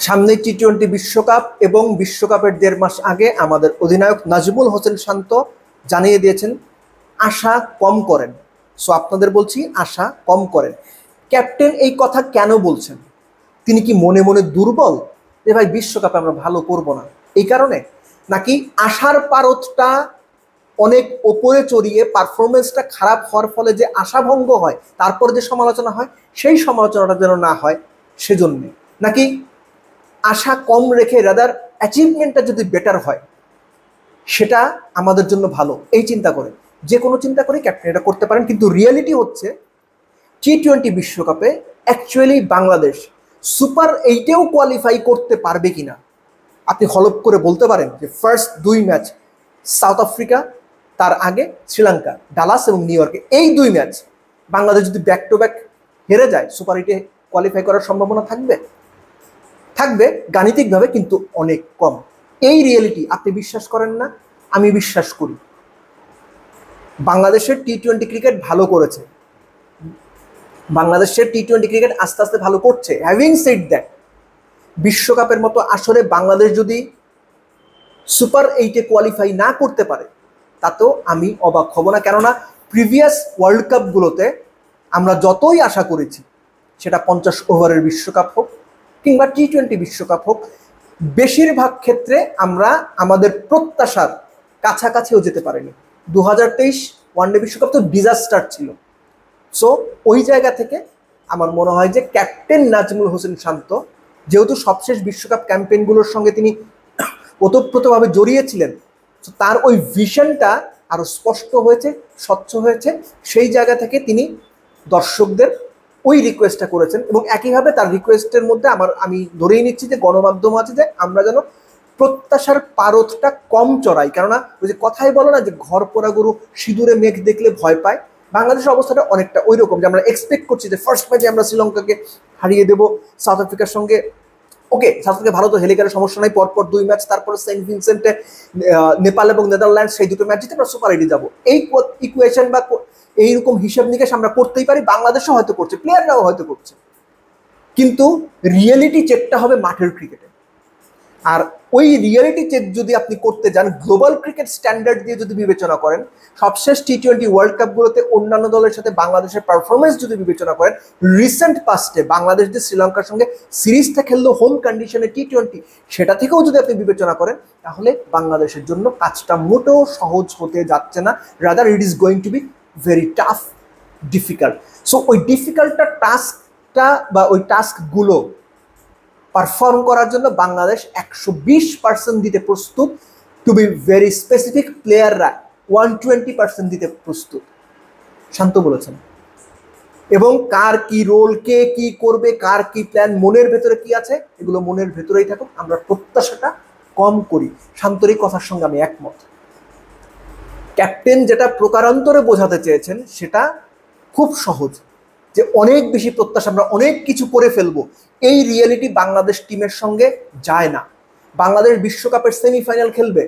সামনে টি-20 বিশ্বকাপ এবং বিশ্বকাপের 1.5 মাস আগে আমাদের অধিনায়ক নাজমুল হোসেন শান্ত জানিয়ে দিয়েছেন আশা কম করেন। সো আপনাদের বলছি আশা কম করেন। ক্যাপ্টেন এই কথা কেন বলছেন? তিনি কি মনে মনে দুর্বল যে ভাই বিশ্বকাপে আমরা ভালো করব না এই কারণে, নাকি আশার পারদটা অনেক ওপরে চড়িয়ে পারফরমেন্সটা খারাপ হওয়ার ফলে যে আশাভঙ্গ হয় তারপরে যে সমালোচনা হয় সেই সমালোচনাটা যেন না হয় সেজন্যে, নাকি আশা কম রেখে রাদার অ্যাচিভমেন্টটা যদি বেটার হয় সেটা আমাদের জন্য ভালো এই চিন্তা করে? যে কোনো চিন্তা করে ক্যাপ্টেন এটা করতে পারেন, কিন্তু রিয়েলিটি হচ্ছে টি-20 বিশ্বকাপে অ্যাকচুয়ালি বাংলাদেশ সুপার 8-এও কোয়ালিফাই করতে পারবে কিনা আপনি হলপ করে বলতে পারেন যে ফার্স্ট 2 ম্যাচ সাউথ আফ্রিকা, তার আগে শ্রীলঙ্কা, ডালাস এবং নিউ ইয়র্কে, এই 2 ম্যাচ বাংলাদেশ যদি ব্যাক টু ব্যাক হেরে যায় সুপার 8-এ কোয়ালিফাই করার সম্ভাবনা থাকবে? থাকবে গাণিতিকভাবে, কিন্তু অনেক কম। এই রিয়েলিটি আপনি বিশ্বাস করেন না, আমি বিশ্বাস করি। বাংলাদেশের টি-20 ক্রিকেট ভালো করেছে, বাংলাদেশের টি-20 ক্রিকেট আস্তে আস্তে ভালো করছে। হ্যাভিং সেড দ্যাট, বিশ্বকাপের মতো আসলে বাংলাদেশ যদি সুপার 8-এ কোয়ালিফাই না করতে পারে তাতেও আমি অবাক হব না। কেননা প্রিভিয়াস ওয়ার্ল্ড কাপগুলোতে আমরা যতই আশা করেছি, সেটা 50 ওভারের বিশ্বকাপ হোক কিংবা টি-20 বিশ্বকাপ হোক, বেশিরভাগ ক্ষেত্রে আমরা আমাদের প্রত্যাশার কাছাকাছিও যেতে পারিনি। 2023 ওয়ানডে বিশ্বকাপ তো ডিজাস্টার ছিল। সো ওই জায়গা থেকে আমার মনে হয় যে ক্যাপ্টেন নাজমুল হোসেন শান্ত যেহেতু সবশেষ বিশ্বকাপ ক্যাম্পেইনগুলোর সঙ্গে তিনি ওতপ্রোতভাবে জড়িয়েছিলেন, তার ওই ভিশনটা আরও স্পষ্ট হয়েছে, স্বচ্ছ হয়েছে। সেই জায়গা থেকে তিনি দর্শকদের ওই রিকোয়েস্টটা করেছেন, এবং একইভাবে তার রিকোয়েস্টের মধ্যে আমি ধরেই নিচ্ছি যে গণমাধ্যম আছে যে আমরা যেন প্রত্যাশার পারদটা কম চড়াই। কেননা ওই যে কথাই বলো না যে ঘর পোড়া গরু সিঁদুরে মেঘ দেখলে ভয় পায়, বাংলাদেশের অবস্থাটা অনেকটা ওই রকম যে আমরা এক্সপেক্ট করছি যে ফার্স্ট ম্যাচে আমরা শ্রীলঙ্কাকে হারিয়ে দেবো, সাউথ আফ্রিকার সঙ্গে ওকে সাউথ আফ্রিকা ভালো তো হেলিকারের সমস্যা নাই, পরপর 2 ম্যাচ, তারপরে সেন্ট ভিনসেন্টে নেপাল এবং নেদারল্যান্ডস, সেই দুটো ম্যাচ জিতে আমরা সুপার 8-এ যাবো। এই ইকুয়েশন বা এইরকম হিসাব নিকেশ আমরা করতেই পারি, বাংলাদেশও হয়তো করছে, প্লেয়াররাও হয়তো করছে, কিন্তু রিয়েলিটি চেকটা হবে মাঠের ক্রিকেটে। আর ওই রিয়েলিটি চেক যদি আপনি করতে যান গ্লোবাল ক্রিকেট স্ট্যান্ডার্ড দিয়ে যদি বিবেচনা করেন, সবশেষ টি-20 ওয়ার্ল্ড কাপগুলোতে অন্যান্য দলের সাথে বাংলাদেশের পারফরমেন্স যদি বিবেচনা করেন, রিসেন্ট পাস্টে বাংলাদেশ যে শ্রীলঙ্কার সঙ্গে সিরিজটা খেললো হোম কন্ডিশনে টি-20, সেটা থেকেও যদি আপনি বিবেচনা করেন, তাহলে বাংলাদেশের জন্য কাজটা মোটেও সহজ হতে যাচ্ছে না, rather it is going to be very tough, difficult. So ওই ডিফিকাল্টটা টাস্কটা বা ওই টাস্কগুলো পারফর্ম করার জন্য বাংলাদেশ 120% দিতে প্রস্তুত, টু বি ভেরি স্পেসিফিক প্লেয়াররা 120% দিতে প্রস্তুত, শান্ত বলেছেন। এবং কার কি রোল, কে কি করবে, কার কি প্ল্যান, মনের ভেতরে কি আছে, এগুলো মনের ভেতরেই থাকুক, আমরা প্রত্যাশাটা কম করি। শান্তর এই কথার সঙ্গে আমি একমত। ক্যাপ্টেন যেটা প্রকারান্তরে বোঝাতে চেয়েছেন সেটা খুব সহজ, যে অনেক বেশি প্রত্যাশা, আমরা অনেক কিছু করে ফেলবো, এই রিয়েলিটি বাংলাদেশ টিমের সঙ্গে যায় না। বাংলাদেশ বিশ্বকাপের সেমিফাইনাল খেলবে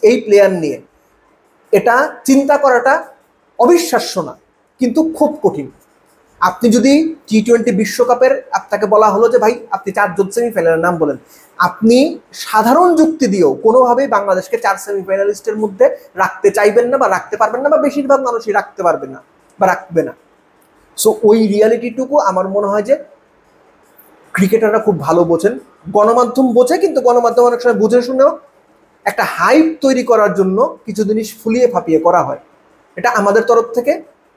এই প্লেয়ার নিয়ে, এটা চিন্তা করাটা অবিশ্বাস্য না, কিন্তু খুব কঠিন। আপনি যদি টি-20 বিশ্বকাপের আপনাকে বলা হলো যে ভাই আপনি 4 জন সেমিফাইনালের নাম বলেন, আপনি সাধারণ যুক্তি দিয়েও কোনোভাবেই বাংলাদেশকে 4 সেমিফাইনালিস্টের মধ্যে রাখতে চাইবেন না বা রাখতে পারবেন না, বা বেশিরভাগ মানুষই রাখতে পারবে না বা রাখবে না। সো ওই রিয়ালিটিটুকু আমার মনে হয় যে ক্রিকেটাররা খুব ভালো বোঝেন, গণমাধ্যম বোঝে, কিন্তু গণমাধ্যম অনেক সময় বুঝে শুনেও একটা হাইপ তৈরি করার জন্য কিছু জিনিস ফুলিয়ে ফাঁপিয়ে করা হয়। এটা আমাদের তরফ থেকে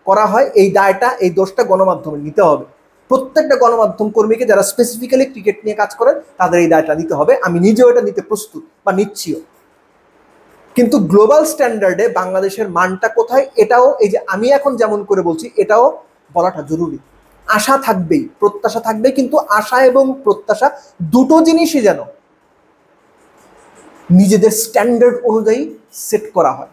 করা হয়, এই দায়টা, এই দোষটা গণমাধ্যমে নিতে হবে। প্রত্যেকটা গণমাধ্যম কর্মীকে যারা স্পেসিফিক্যালি ক্রিকেট নিয়ে কাজ করেন তাদের এই দায়টা নিতে হবে, আমি নিজেও এটা নিতে প্রস্তুত বা নিচ্ছিও। কিন্তু গ্লোবাল স্ট্যান্ডার্ডে বাংলাদেশের মানটা কোথায়, এটাও এই যে আমি এখন যেমন করে বলছি এটাও বলাটা জরুরি। আশা থাকবেই, প্রত্যাশা থাকবেই, কিন্তু আশা এবং প্রত্যাশা দুটো জিনিসই যেন নিজেদের স্ট্যান্ডার্ড অনুযায়ী সেট করা হয়।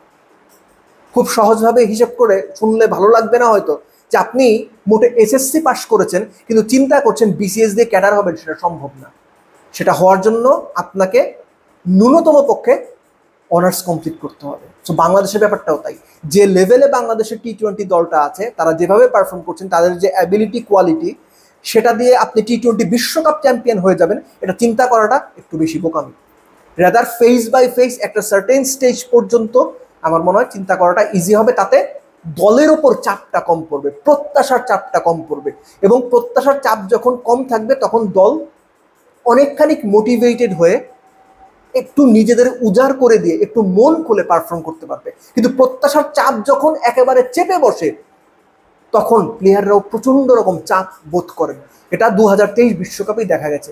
খুব সহজভাবে হিসেব করে শুনলে ভালো লাগবে না হয়তো, যে আপনি মোটে এসএসসি পাস করেছেন কিন্তু চিন্তা করছেন বিসিএস দিয়ে ক্যাডার হবেন, সেটা সম্ভব না। সেটা হওয়ার জন্য আপনাকে ন্যূনতম পক্ষে অনার্স কমপ্লিট করতে হবে। সো বাংলাদেশের ব্যাপারটাও তাই, যে লেভেলে বাংলাদেশের টি-20 দলটা আছে, তারা যেভাবে পারফর্ম করছেন, তাদের যে অ্যাবিলিটি, কোয়ালিটি, সেটা দিয়ে আপনি টি-20 বিশ্বকাপ চ্যাম্পিয়ন হয়ে যাবেন, এটা চিন্তা করাটা একটু বেশি বোকামি। রাদার ফেস বাই ফেস একটা সার্টেন স্টেজ পর্যন্ত আমার মনে হয় চিন্তা করাটা ইজি হবে। তাতে দলের ওপর চাপটা কম পড়বে, প্রত্যাশার চাপটা কম পড়বে, এবং প্রত্যাশার চাপ যখন কম থাকবে তখন দল অনেকখানি মোটিভেটেড হয়ে একটু নিজেদের উজাড় করে দিয়ে একটু মন খুলে পারফর্ম করতে পারবে। কিন্তু প্রত্যাশার চাপ যখন একেবারে চেপে বসে তখন প্লেয়াররাও প্রচন্ড রকম চাপ বোধ করেন। এটা 2023 বিশ্বকাপেই দেখা গেছে।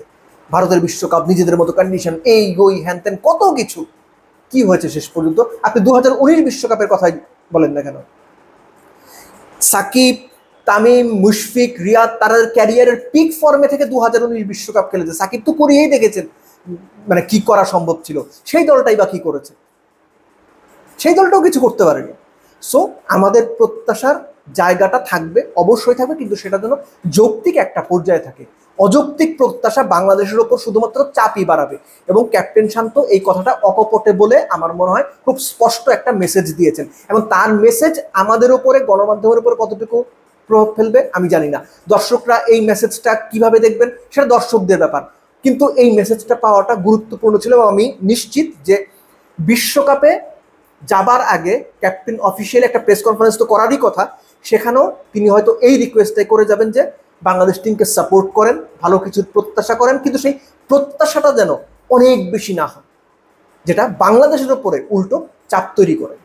ভারতের বিশ্বকাপ, নিজেদের মতো কন্ডিশন, এই গই হ্যান ত্যান কত কিছু, কি হয়েছে শেষ পর্যন্ত? আপনি 2019 বিশ্বকাপের কথাই বলেন না কেন, সাকিব, তামিম, মুশফিক, রিয়াদ তাদের ক্যারিয়ারের পিক ফর্মে থেকে 2019 বিশ্বকাপ খেলেছে। সাকিব তো করিয়েই দেখেছেন মানে কি করা সম্ভব ছিল, সেই দলটাই বা কি করেছে? সেই দলটাও কিছু করতে পারেনি। সো আমাদের প্রত্যাশার জায়গাটা থাকবে, অবশ্যই থাকবে, কিন্তু সেটা যেন যৌক্তিক একটা পর্যায়ে থাকে। অযৌক্তিক প্রত্যাশা বাংলাদেশের ওপর শুধুমাত্র চাপই বাড়াবে। এবং ক্যাপ্টেন শান্ত এই কথাটা অকপটে বলে আমার মনে হয় খুব স্পষ্ট একটা মেসেজ দিয়েছেন, এবং তার মেসেজ আমাদের ওপরে, গণমাধ্যমের উপরে কতটুকু প্রভাব ফেলবে আমি জানি না। দর্শকরা এই মেসেজটা কিভাবে দেখবেন সেটা দর্শকদের ব্যাপার, কিন্তু এই মেসেজটা পাওয়াটা গুরুত্বপূর্ণ ছিল। এবং আমি নিশ্চিত যে বিশ্বকাপে যাবার আগে ক্যাপ্টেন অফিসিয়ালি একটা প্রেস কনফারেন্স তো করারই কথা, সেখানেও তিনি হয়তো এই রিকোয়েস্টটাই করে যাবেন যে বাংলাদেশ টিমকে সাপোর্ট করেন, ভালো কিছুর প্রত্যাশা করেন, কিন্তু সেই প্রত্যাশাটা যেন অনেক বেশি না হয়, যেটা বাংলাদেশের উপরে উল্টো চাপ তৈরি করে।